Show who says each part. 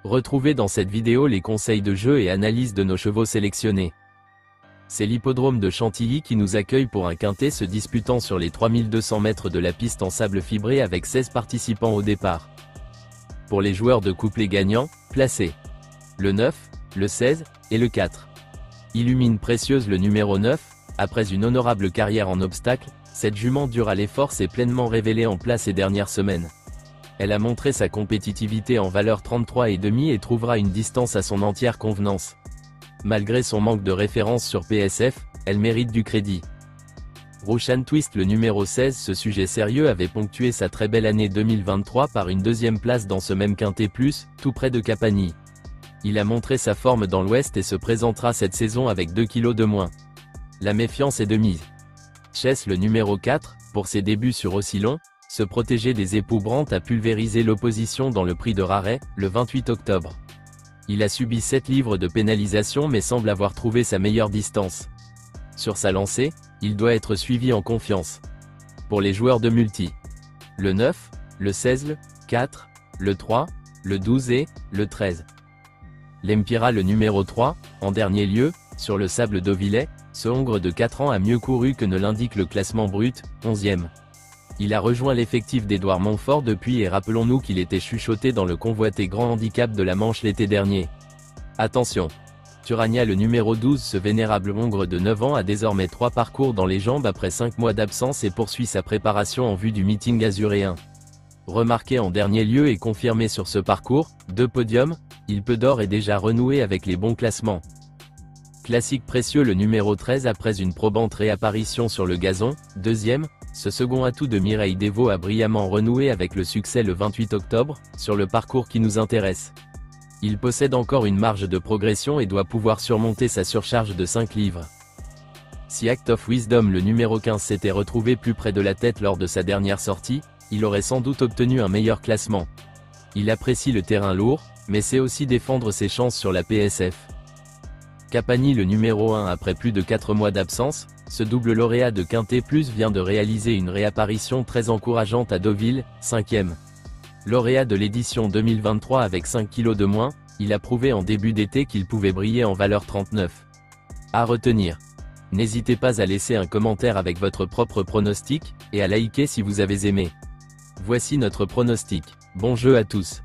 Speaker 1: Retrouvez dans cette vidéo les conseils de jeu et analyse de nos chevaux sélectionnés. C'est l'hippodrome de Chantilly qui nous accueille pour un quintet se disputant sur les 3200 mètres de la piste en sable fibré avec 16 participants au départ. Pour les joueurs de couplet gagnants, placez le 9, le 16 et le 4. Illumine Précieuse le numéro 9, après une honorable carrière en obstacle, cette jument dure à l'effort s'est pleinement révélée en place ces dernières semaines. Elle a montré sa compétitivité en valeur 33,5 et trouvera une distance à son entière convenance. Malgré son manque de référence sur PSF, elle mérite du crédit. Roshan Twist le numéro 16, ce sujet sérieux avait ponctué sa très belle année 2023 par une deuxième place dans ce même quintet plus, tout près de Capani. Il a montré sa forme dans l'Ouest et se présentera cette saison avec 2 kilos de moins. La méfiance est de mise. Chess le numéro 4, pour ses débuts sur Oscillon, se protéger des époux Brandt a pulvérisé l'opposition dans le prix de Raret, le 28 octobre. Il a subi 7 livres de pénalisation mais semble avoir trouvé sa meilleure distance. Sur sa lancée, il doit être suivi en confiance. Pour les joueurs de multi, le 9, le 16, le 4, le 3, le 12 et le 13. L'Empira le numéro 3, en dernier lieu, sur le sable d'Auvillet, ce hongre de 4 ans a mieux couru que ne l'indique le classement brut, 11e. Il a rejoint l'effectif d'Édouard Montfort depuis et rappelons-nous qu'il était chuchoté dans le convoité grand handicap de la Manche l'été dernier. Attention! Turania le numéro 12, ce vénérable hongre de 9 ans a désormais 3 parcours dans les jambes après 5 mois d'absence et poursuit sa préparation en vue du meeting azuréen. Remarqué en dernier lieu et confirmé sur ce parcours, 2 podiums, il peut d'or et déjà renouer avec les bons classements. Classique Précieux le numéro 13 après une probante réapparition sur le gazon, deuxième, ce second atout de Mireille Devaux a brillamment renoué avec le succès le 28 octobre, sur le parcours qui nous intéresse. Il possède encore une marge de progression et doit pouvoir surmonter sa surcharge de 5 livres. Si Act of Wisdom le numéro 15 s'était retrouvé plus près de la tête lors de sa dernière sortie, il aurait sans doute obtenu un meilleur classement. Il apprécie le terrain lourd, mais sait aussi défendre ses chances sur la PSF. Capani le numéro 1 après plus de 4 mois d'absence, ce double lauréat de Quintet Plus vient de réaliser une réapparition très encourageante à Deauville, 5e. Lauréat de l'édition 2023 avec 5 kilos de moins, il a prouvé en début d'été qu'il pouvait briller en valeur 39. À retenir. N'hésitez pas à laisser un commentaire avec votre propre pronostic, et à liker si vous avez aimé. Voici notre pronostic. Bon jeu à tous.